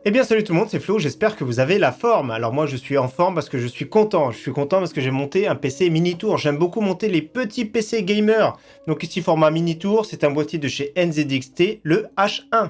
Eh bien salut tout le monde, c'est Flo, j'espère que vous avez la forme. Alors moi je suis en forme parce que je suis content. Je suis content parce que j'ai monté un PC mini tour. J'aime beaucoup monter les petits PC gamer. Donc ici format mini tour, c'est un boîtier de chez NZXT, le H1.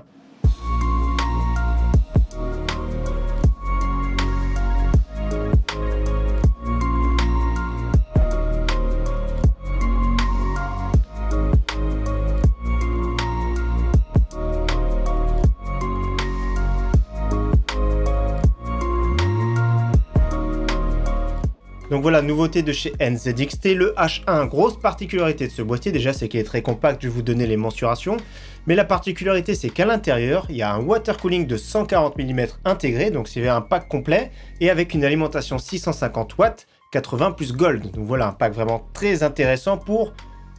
Donc voilà, nouveauté de chez NZXT, le H1. Grosse particularité de ce boîtier, déjà, c'est qu'il est très compact, je vais vous donner les mensurations. Mais la particularité, c'est qu'à l'intérieur, il y a un water cooling de 140 mm intégré, donc c'est un pack complet, et avec une alimentation 650 watts, 80 plus gold. Donc voilà, un pack vraiment très intéressant pour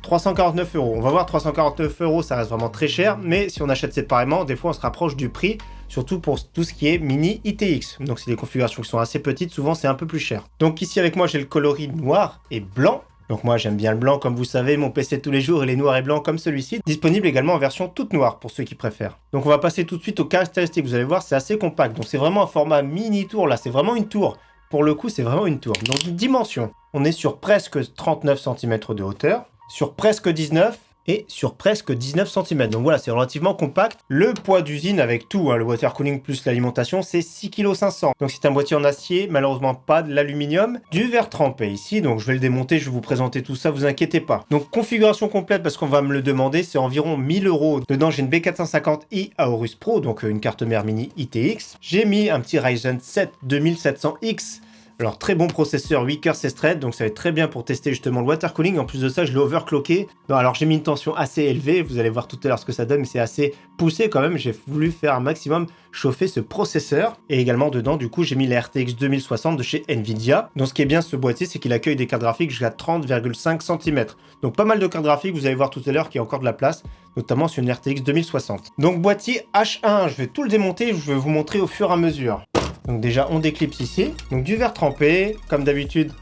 349 €. On va voir, 349 €, ça reste vraiment très cher, mais si on achète séparément, des fois on se rapproche du prix, surtout pour tout ce qui est mini ITX. Donc c'est des configurations qui sont assez petites, souvent c'est un peu plus cher. Donc ici avec moi j'ai le coloris noir et blanc. Donc moi j'aime bien le blanc, comme vous savez, mon PC de tous les jours il est noir et blanc comme celui-ci. Disponible également en version toute noire pour ceux qui préfèrent. Donc on va passer tout de suite aux caractéristiques, vous allez voir c'est assez compact. Donc c'est vraiment un format mini tour là, c'est vraiment une tour. Pour le coup c'est vraiment une tour. Donc dimension, on est sur presque 39 cm de hauteur. Sur presque 19 et sur presque 19 cm. Donc voilà, c'est relativement compact. Le poids d'usine avec tout, le water cooling plus l'alimentation, c'est 6,5 kg. Donc c'est un boîtier en acier, malheureusement pas de l'aluminium, du verre trempé ici. Donc je vais le démonter, je vais vous présenter tout ça, vous inquiétez pas. Donc configuration complète, parce qu'on va me le demander, c'est environ 1000 €. Dedans j'ai une B450i Aorus Pro, donc une carte mère mini ITX. J'ai mis un petit Ryzen 7 2700X. Alors très bon processeur 8 coeurs 16 threads, donc ça va être très bien pour tester justement le water cooling. En plus de ça, je l'ai overclocké. Non, alors j'ai mis une tension assez élevée, vous allez voir tout à l'heure ce que ça donne, mais c'est assez poussé quand même. J'ai voulu faire un maximum chauffer ce processeur. Et également dedans, du coup, j'ai mis la RTX 2060 de chez Nvidia. Donc ce qui est bien ce boîtier, c'est qu'il accueille des cartes graphiques jusqu'à 30,5 cm. Donc pas mal de cartes graphiques, vous allez voir tout à l'heure qu'il y a encore de la place, notamment sur une RTX 2060. Donc boîtier H1, je vais tout le démonter, je vais vous montrer au fur et à mesure. Donc déjà, on déclipse ici. Donc du verre trempé, comme d'habitude.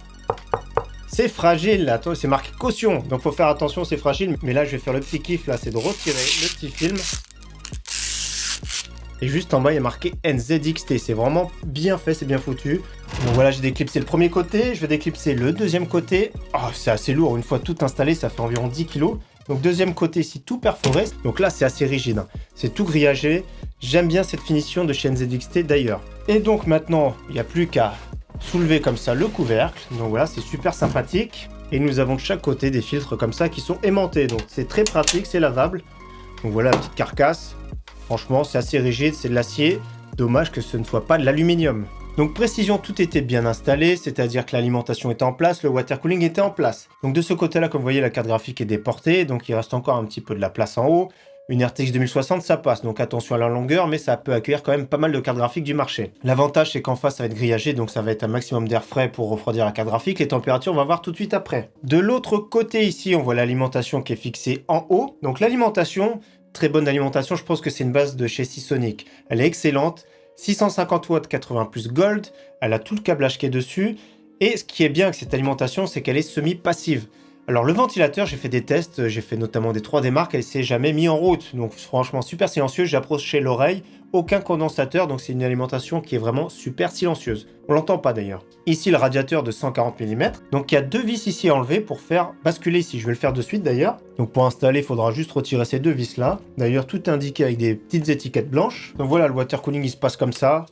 C'est fragile, là. C'est marqué caution. Donc faut faire attention, c'est fragile. Mais là, je vais faire le petit kiff, là, c'est de retirer le petit film. Et juste en bas, il y a marqué NZXT. C'est vraiment bien fait, c'est bien foutu. Donc voilà, j'ai déclipsé le premier côté. Je vais déclipser le deuxième côté. Oh, c'est assez lourd. Une fois tout installé, ça fait environ 10 kg. Donc deuxième côté ici, tout perforé. Donc là, c'est assez rigide. C'est tout grillagé. J'aime bien cette finition de chez NZXT d'ailleurs. Et donc maintenant, il n'y a plus qu'à soulever comme ça le couvercle. Donc voilà, c'est super sympathique. Et nous avons de chaque côté des filtres comme ça qui sont aimantés. Donc c'est très pratique, c'est lavable. Donc voilà la petite carcasse. Franchement, c'est assez rigide, c'est de l'acier. Dommage que ce ne soit pas de l'aluminium. Donc précision, tout était bien installé, c'est-à-dire que l'alimentation était en place, le water cooling était en place. Donc de ce côté-là, comme vous voyez, la carte graphique est déportée, donc il reste encore un petit peu de la place en haut. Une RTX 2060, ça passe, donc attention à la longueur, mais ça peut accueillir quand même pas mal de cartes graphiques du marché. L'avantage, c'est qu'en face, ça va être grillagé, donc ça va être un maximum d'air frais pour refroidir la carte graphique. Les températures, on va voir tout de suite après. De l'autre côté ici, on voit l'alimentation qui est fixée en haut. Donc l'alimentation, très bonne alimentation, je pense que c'est une base de chez Seasonic. Elle est excellente. 650 watts 80 plus gold, elle a tout le câblage qui est dessus, et ce qui est bien avec cette alimentation, c'est qu'elle est semi-passive. Alors le ventilateur, j'ai fait des tests, j'ai fait notamment des 3D marques, elle s'est jamais mis en route, donc franchement super silencieux, j'ai approché l'oreille, aucun condensateur, donc c'est une alimentation qui est vraiment super silencieuse. On l'entend pas d'ailleurs. Ici le radiateur de 140 mm, donc il y a deux vis ici à enlever pour faire basculer ici, je vais le faire de suite d'ailleurs. Donc pour installer, il faudra juste retirer ces deux vis là. D'ailleurs tout est indiqué avec des petites étiquettes blanches. Donc voilà, le water cooling il se passe comme ça.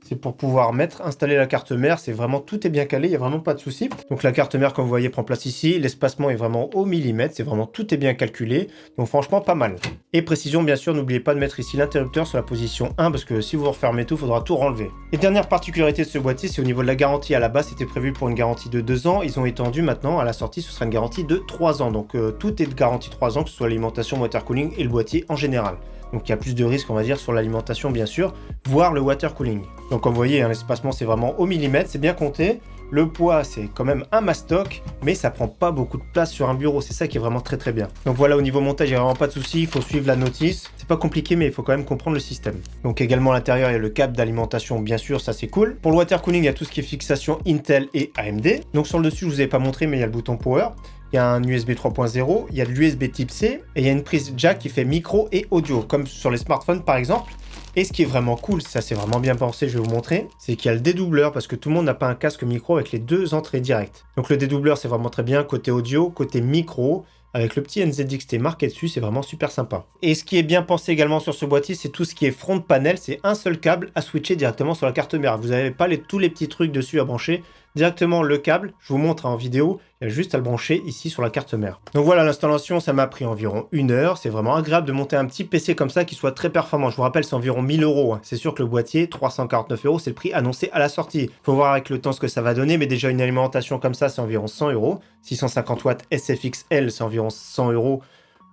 C'est pour pouvoir installer la carte mère, c'est vraiment, tout est bien calé, il n'y a vraiment pas de souci. Donc la carte mère, comme vous voyez, prend place ici, l'espacement est vraiment au millimètre, c'est vraiment, tout est bien calculé, donc franchement pas mal. Et précision, bien sûr, n'oubliez pas de mettre ici l'interrupteur sur la position 1, parce que si vous refermez tout, il faudra tout renlever. Et dernière particularité de ce boîtier, c'est au niveau de la garantie. À la base, c'était prévu pour une garantie de 2 ans, ils ont étendu maintenant, à la sortie, ce sera une garantie de 3 ans. Donc tout est de garantie 3 ans, que ce soit l'alimentation, water cooling et le boîtier en général. Donc il y a plus de risques, on va dire, sur l'alimentation bien sûr, voire le water cooling. Donc comme vous voyez, l'espacement c'est vraiment au millimètre, c'est bien compté. Le poids c'est quand même un mastoc, mais ça prend pas beaucoup de place sur un bureau, c'est ça qui est vraiment très très bien. Donc voilà, au niveau montage, il n'y a vraiment pas de souci, il faut suivre la notice. C'est pas compliqué, mais il faut quand même comprendre le système. Donc également à l'intérieur, il y a le câble d'alimentation, bien sûr, ça c'est cool. Pour le water cooling, il y a tout ce qui est fixation Intel et AMD. Donc sur le dessus, je vous avais pas montré, mais il y a le bouton power. Il y a un USB 3.0, il y a de l'USB type C, et il y a une prise jack qui fait micro et audio, comme sur les smartphones par exemple. Et ce qui est vraiment cool, ça c'est vraiment bien pensé, je vais vous montrer, c'est qu'il y a le dédoubleur parce que tout le monde n'a pas un casque micro avec les deux entrées directes. Donc le dédoubleur c'est vraiment très bien, côté audio, côté micro, avec le petit NZXT marqué dessus, c'est vraiment super sympa. Et ce qui est bien pensé également sur ce boîtier, c'est tout ce qui est front panel, c'est un seul câble à switcher directement sur la carte mère. Vous n'avez pas tous les petits trucs dessus à brancher, directement le câble, je vous montre en vidéo, il y a juste à le brancher ici sur la carte mère. Donc voilà, l'installation, ça m'a pris environ 1 heure. C'est vraiment agréable de monter un petit PC comme ça qui soit très performant. Je vous rappelle, c'est environ 1000 €. Hein. C'est sûr que le boîtier, 349 €, c'est le prix annoncé à la sortie. Faut voir avec le temps ce que ça va donner, mais déjà une alimentation comme ça, c'est environ 100 €. 650 watts SFXL, c'est environ 100 €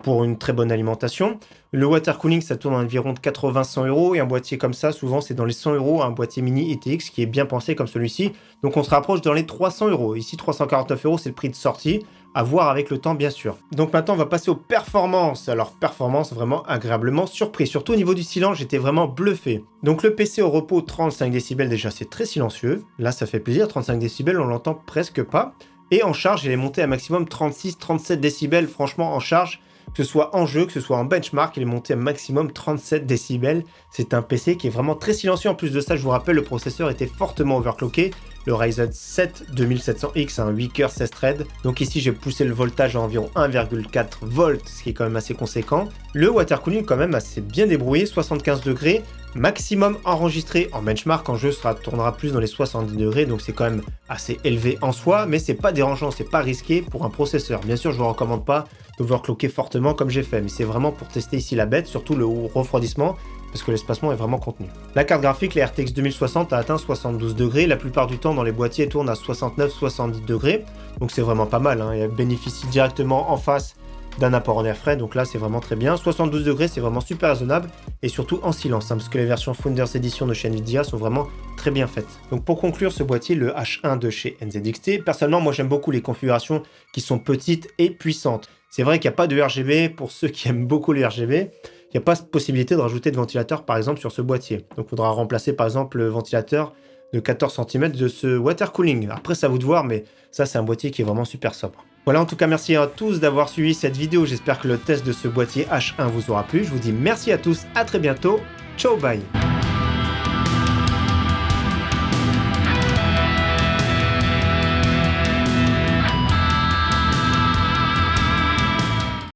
pour une très bonne alimentation. Le water cooling, ça tourne à environ de 80-100 €. Et un boîtier comme ça, souvent, c'est dans les 100 €, un boîtier mini ETX qui est bien pensé comme celui-ci. Donc on se rapproche dans les 300 €. Ici, 349 €, c'est le prix de sortie. À voir avec le temps, bien sûr. Donc maintenant, on va passer aux performances. Alors, performance vraiment agréablement surpris. Surtout au niveau du silence, j'étais vraiment bluffé. Donc le PC au repos, 35 décibels, déjà, c'est très silencieux. Là, ça fait plaisir. 35 décibels, on l'entend presque pas. Et en charge, il est monté à maximum 36-37 décibels. Franchement, en charge, que ce soit en jeu, que ce soit en benchmark, il est monté à maximum 37 décibels. C'est un PC qui est vraiment très silencieux. En plus de ça, je vous rappelle, le processeur était fortement overclocké. Le Ryzen 7 2700X, un 8 cœurs 16 threads. Donc ici, j'ai poussé le voltage à environ 1,4 volts, ce qui est quand même assez conséquent. Le water cooling, quand même, assez bien débrouillé, 75 degrés. Maximum enregistré en benchmark, en jeu, tournera plus dans les 70 degrés, donc c'est quand même assez élevé en soi, mais c'est pas dérangeant, c'est pas risqué pour un processeur. Bien sûr, je vous recommande pas d'overclocker fortement comme j'ai fait, mais c'est vraiment pour tester ici la bête, surtout le refroidissement, parce que l'espacement est vraiment contenu. La carte graphique, la RTX 2060 a atteint 72 degrés, la plupart du temps dans les boîtiers elle tourne à 69-70 degrés, donc c'est vraiment pas mal, hein, et elle bénéficie directement en face d'un apport en air frais, donc là c'est vraiment très bien. 72 degrés, c'est vraiment super raisonnable, et surtout en silence, hein, parce que les versions Founders Edition de chez Nvidia sont vraiment très bien faites. Donc pour conclure ce boîtier, le H1 de chez NZXT, personnellement moi j'aime beaucoup les configurations qui sont petites et puissantes. C'est vrai qu'il n'y a pas de RGB, pour ceux qui aiment beaucoup les RGB, il n'y a pas de possibilité de rajouter de ventilateur par exemple sur ce boîtier. Donc il faudra remplacer par exemple le ventilateur de 14 cm de ce water cooling. Après c'est à vous de voir, mais ça c'est un boîtier qui est vraiment super sobre. Voilà, en tout cas, merci à tous d'avoir suivi cette vidéo. J'espère que le test de ce boîtier H1 vous aura plu. Je vous dis merci à tous, à très bientôt. Ciao, bye!